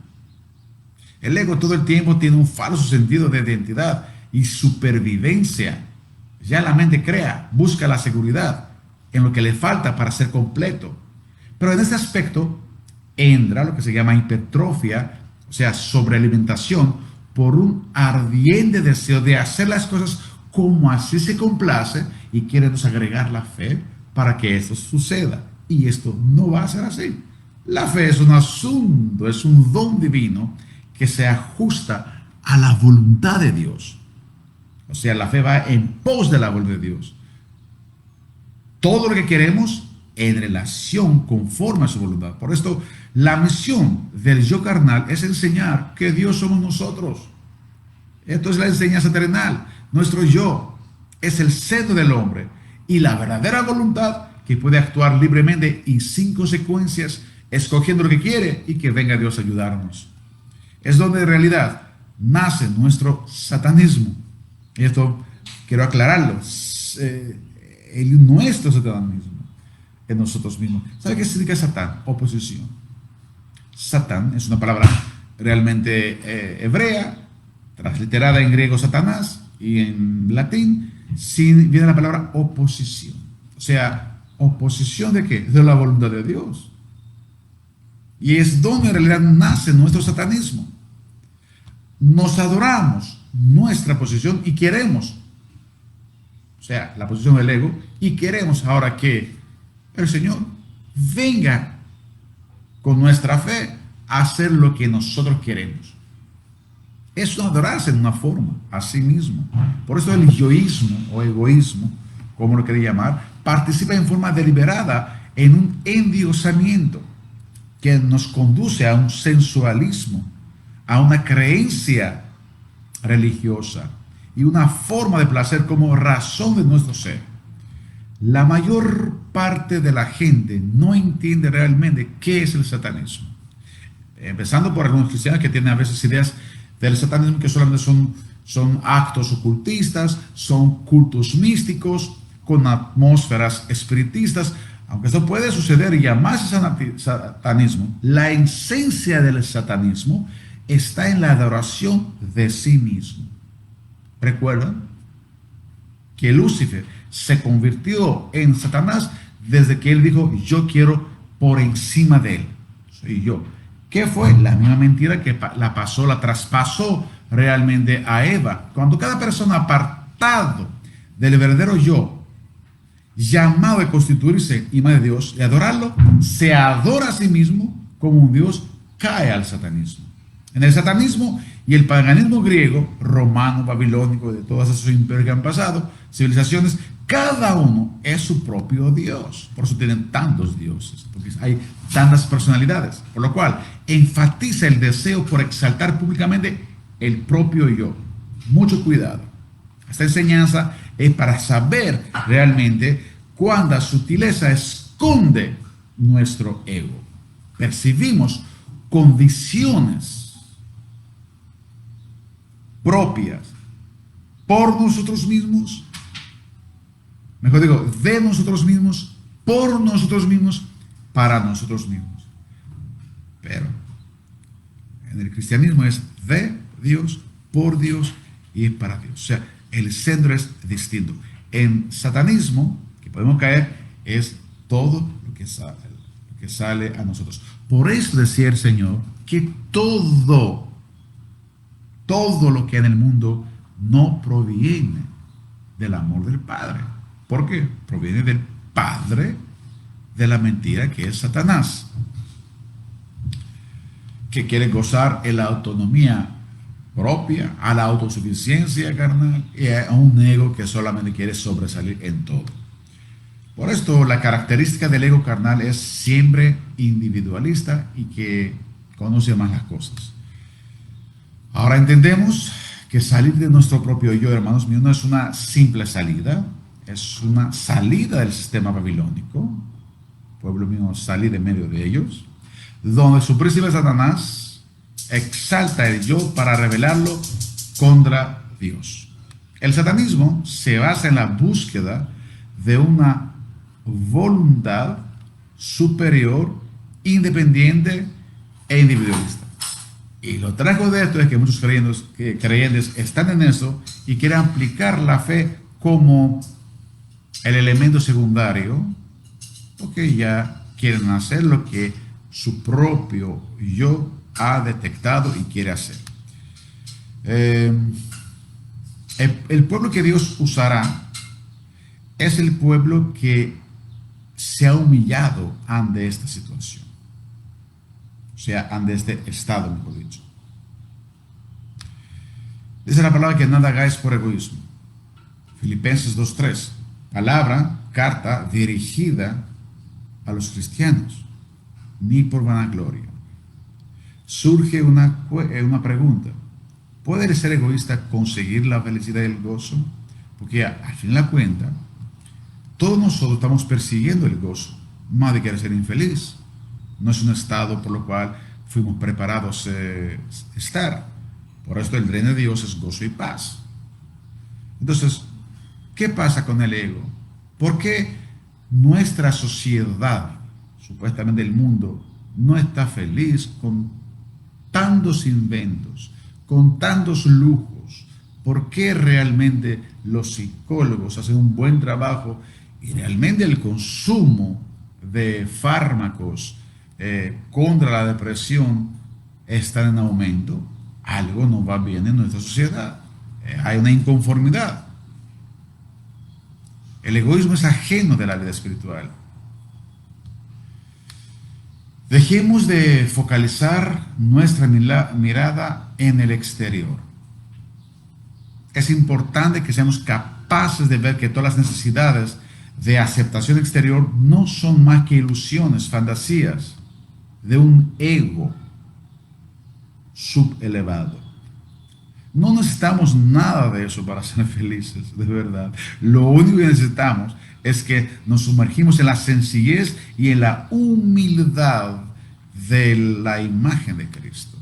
El ego todo el tiempo tiene un falso sentido de identidad y supervivencia. Ya la mente crea, busca la seguridad en lo que le falta para ser completo. Pero en este aspecto entra lo que se llama hipertrofia, o sea, sobrealimentación por un ardiente deseo de hacer las cosas como así se complace y queremos agregar la fe para que esto suceda. Y esto no va a ser así. La fe es un asunto, es un don divino que se ajusta a la voluntad de Dios. O sea, la fe va en pos de la voluntad de Dios. Todo lo que queremos en relación conforme a su voluntad. Por esto, la misión del yo carnal es enseñar que Dios somos nosotros. Esto es la enseñanza terrenal. Nuestro yo es el centro del hombre y la verdadera voluntad que puede actuar libremente y sin consecuencias, escogiendo lo que quiere y que venga Dios a ayudarnos. Es donde en realidad nace nuestro satanismo. Y esto quiero aclararlo. Nuestro satanismo en nosotros mismos. ¿Sabe qué significa Satán? Oposición. Satán es una palabra realmente hebrea, transliterada en griego Satanás y en latín viene la palabra oposición. O sea, ¿oposición de qué? De la voluntad de Dios. Y es donde en realidad nace nuestro satanismo. Nos adoramos nuestra posición y queremos, o sea, la posición del ego, y queremos ahora que el Señor venga con nuestra fe a hacer lo que nosotros queremos. Eso es adorarse en una forma, a sí mismo. Por eso el yoísmo o egoísmo, como lo quería llamar, participa en forma deliberada en un endiosamiento que nos conduce a un sensualismo, a una creencia religiosa y una forma de placer como razón de nuestro ser. La mayor parte de la gente no entiende realmente qué es el satanismo. Empezando por algunos cristianos que tienen a veces ideas del satanismo que solamente son actos ocultistas, son cultos místicos, con atmósferas espiritistas. Aunque esto puede suceder y llamarse satanismo, la esencia del satanismo está en la adoración de sí mismo. ¿Recuerdan? Que Lucifer se convirtió en Satanás desde que él dijo, yo quiero por encima de él, soy yo. ¿Qué fue? La misma mentira que la traspasó realmente a Eva. Cuando cada persona apartado del verdadero yo, llamado a constituirse imagen de Dios y adorarlo, se adora a sí mismo como un Dios, cae al satanismo. En el satanismo y el paganismo griego, romano, babilónico, de todos esos imperios que han pasado, civilizaciones, cada uno es su propio Dios. Por eso tienen tantos dioses, porque hay tantas personalidades. Por lo cual, enfatiza el deseo por exaltar públicamente el propio yo. Mucho cuidado. Esta enseñanza es para saber realmente cuánta sutileza esconde nuestro ego. Percibimos condiciones propias por nosotros mismos, mejor digo, de nosotros mismos, por nosotros mismos, para nosotros mismos. Pero en el cristianismo es de Dios, por Dios y para Dios. O sea, el centro es distinto. En satanismo, que podemos caer, es todo lo que sale a nosotros. Por eso decía el Señor que todo lo que hay en el mundo no proviene del amor del Padre. ¿Por qué? Proviene del padre de la mentira, que es Satanás, que quiere gozar en la autonomía propia, a la autosuficiencia carnal y a un ego que solamente quiere sobresalir en todo. Por esto, la característica del ego carnal es siempre individualista y que conoce más las cosas. Ahora entendemos que salir de nuestro propio yo, hermanos míos, no es una simple salida, es una salida del sistema babilónico, pueblo mío, salir de medio de ellos, donde su príncipe Satanás exalta el yo para revelarlo contra Dios. El satanismo se basa en la búsqueda de una voluntad superior, independiente e individualista. Y lo trágico de esto es que muchos creyentes están en eso y quieren aplicar la fe como el elemento secundario, porque ya quieren hacer lo que su propio yo ha detectado y quiere hacer. El pueblo que Dios usará es el pueblo que se ha humillado ante esta situación, o sea, ante este estado, mejor dicho. Dice la palabra que nada hagáis por egoísmo. Filipenses 2:3, palabra, carta dirigida a los cristianos, ni por vanagloria. Surge una pregunta: ¿puede ser egoísta conseguir la felicidad y el gozo? Porque al fin de la cuenta, todos nosotros estamos persiguiendo el gozo. Nadie quiere ser infeliz. No es un estado por lo cual fuimos preparados a estar. Por esto el reino de Dios es gozo y paz. Entonces, ¿qué pasa con el ego? ¿Por qué nuestra sociedad, supuestamente el mundo, no está feliz con tantos inventos, con tantos lujos? ¿Por qué realmente los psicólogos hacen un buen trabajo y realmente el consumo de fármacos contra la depresión está en aumento? Algo no va bien en nuestra sociedad. Hay una inconformidad. El egoísmo es ajeno de la vida espiritual. Dejemos de focalizar nuestra mirada en el exterior. Es importante que seamos capaces de ver que todas las necesidades de aceptación exterior no son más que ilusiones, fantasías de un ego subelevado. No necesitamos nada de eso para ser felices, de verdad. Lo único que necesitamos es que nos sumergimos en la sencillez y en la humildad de la imagen de Cristo.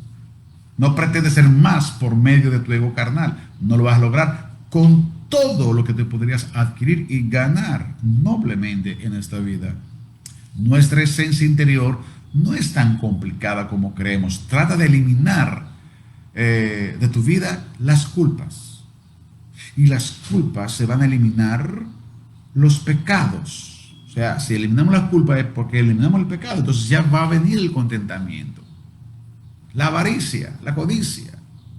No pretendes ser más por medio de tu ego carnal. No lo vas a lograr con todo lo que te podrías adquirir y ganar noblemente en esta vida. Nuestra esencia interior no es tan complicada como creemos. Trata de eliminar de tu vida las culpas. Y las culpas se van a eliminar los pecados. O sea, si eliminamos las culpas es porque eliminamos el pecado. Entonces ya va a venir el contentamiento. La avaricia, la codicia,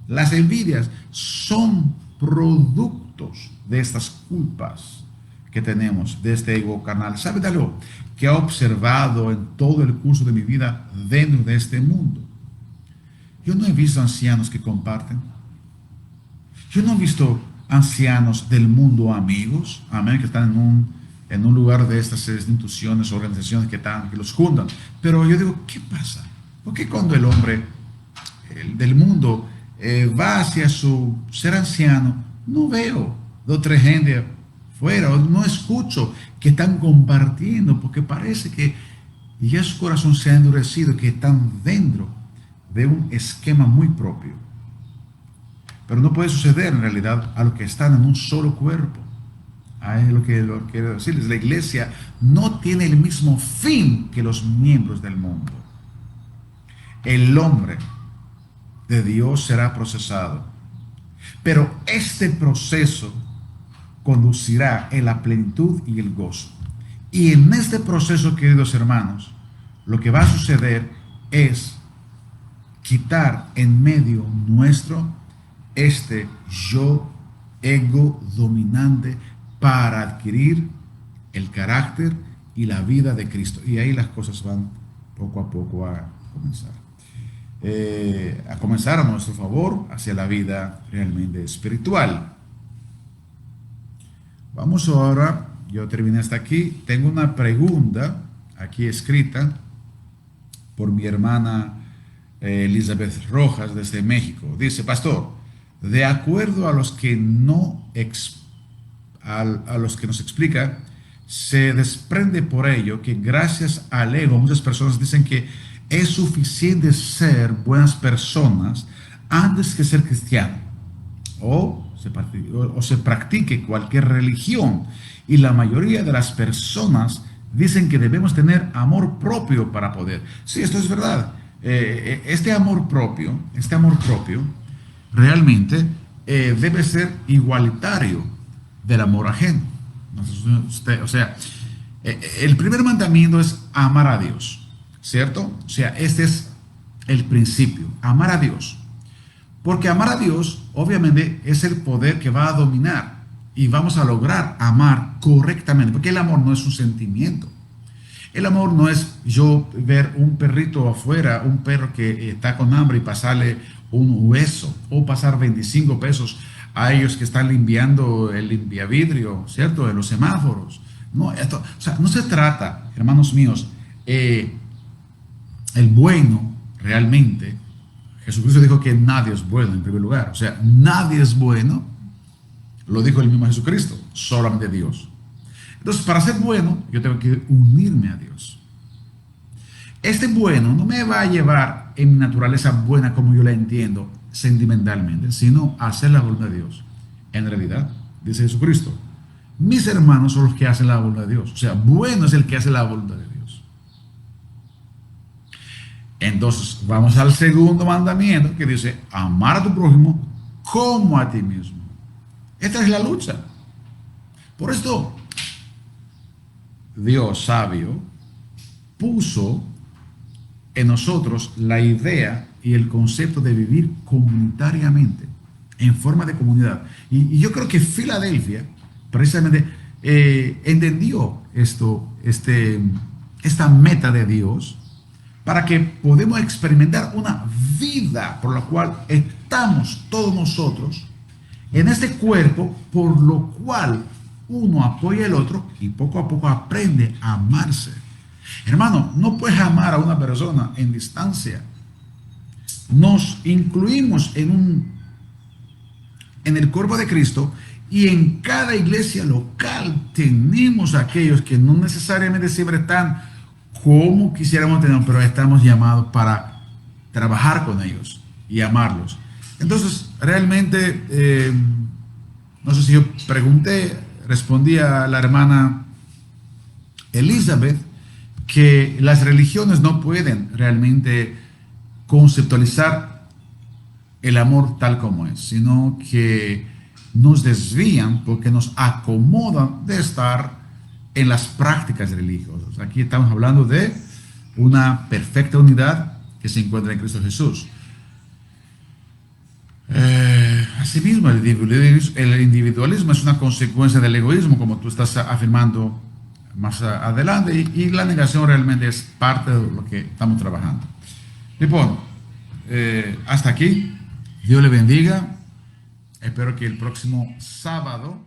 las envidias son productos de estas culpas que tenemos, de este ego carnal. ¿Sabe de algo que he observado en todo el curso de mi vida dentro de este mundo? Yo no he visto ancianos que comparten. Yo no he visto ancianos del mundo amigos, amén, que están en un lugar de estas instituciones, organizaciones que los juntan. Pero yo digo, ¿qué pasa? ¿Por qué cuando el hombre del mundo va hacia su ser anciano, no veo de otra gente fuera, o no escucho que están compartiendo, porque parece que ya su corazón se ha endurecido, que están dentro de un esquema muy propio? Pero no puede suceder en realidad a los que están en un solo cuerpo. Es lo que quiero decirles. La iglesia no tiene el mismo fin que los miembros del mundo. El hombre de Dios será procesado, pero este proceso conducirá en la plenitud y el gozo. Y en este proceso, queridos hermanos, lo que va a suceder es quitar en medio nuestro este yo ego dominante para adquirir el carácter y la vida de Cristo. Y ahí las cosas van poco a poco a comenzar a nuestro favor hacia la vida realmente espiritual. Vamos ahora, yo terminé hasta aquí. Tengo una pregunta aquí escrita por mi hermana Elizabeth Rojas desde México. Dice: pastor, de acuerdo a los que a los que nos explica, se desprende por ello que gracias al ego muchas personas dicen que es suficiente ser buenas personas antes que ser cristiano, o se practique cualquier religión, y la mayoría de las personas dicen que debemos tener amor propio para poder. Sí, esto es verdad. Este amor propio realmente debe ser igualitario del amor ajeno. O sea, el primer mandamiento es amar a Dios, ¿cierto? O sea, este es el principio, amar a Dios. Porque amar a Dios, obviamente, es el poder que va a dominar y vamos a lograr amar correctamente, porque el amor no es un sentimiento. El amor no es yo ver un perrito afuera, un perro que está con hambre y pasarle un hueso, o pasar 25 pesos a ellos que están limpiando el limpiavidrio, ¿cierto? En los semáforos. No, o sea, no se trata, hermanos míos, el bueno realmente, Jesucristo dijo que nadie es bueno en primer lugar. O sea, nadie es bueno, lo dijo el mismo Jesucristo, solamente Dios. Entonces, para ser bueno, yo tengo que unirme a Dios. Este bueno no me va a llevar en mi naturaleza buena como yo la entiendo sentimentalmente, sino a hacer la voluntad de Dios. En realidad, dice Jesucristo, mis hermanos son los que hacen la voluntad de Dios. O sea, bueno es el que hace la voluntad de Dios. Entonces, vamos al segundo mandamiento que dice, amar a tu prójimo como a ti mismo. Esta es la lucha. Por esto, Dios sabio puso en nosotros la idea y el concepto de vivir comunitariamente, en forma de comunidad. Y yo creo que Filadelfia, precisamente, entendió esta meta de Dios, para que podamos experimentar una vida por la cual estamos todos nosotros en este cuerpo, por lo cual uno apoya al otro y poco a poco aprende a amarse. Hermano, no puedes amar a una persona en distancia. Nos incluimos en el cuerpo de Cristo y en cada iglesia local tenemos aquellos que no necesariamente siempre están como quisiéramos tener, pero estamos llamados para trabajar con ellos y amarlos. Entonces, realmente, no sé si yo respondí a la hermana Elizabeth que las religiones no pueden realmente conceptualizar el amor tal como es, sino que nos desvían porque nos acomodan de estar en las prácticas religiosas. Aquí estamos hablando de una perfecta unidad que se encuentra en Cristo Jesús. Asimismo, el individualismo es una consecuencia del egoísmo, como tú estás afirmando más adelante, y la negación realmente es parte de lo que estamos trabajando. Y bueno, hasta aquí. Dios le bendiga. Espero que el próximo sábado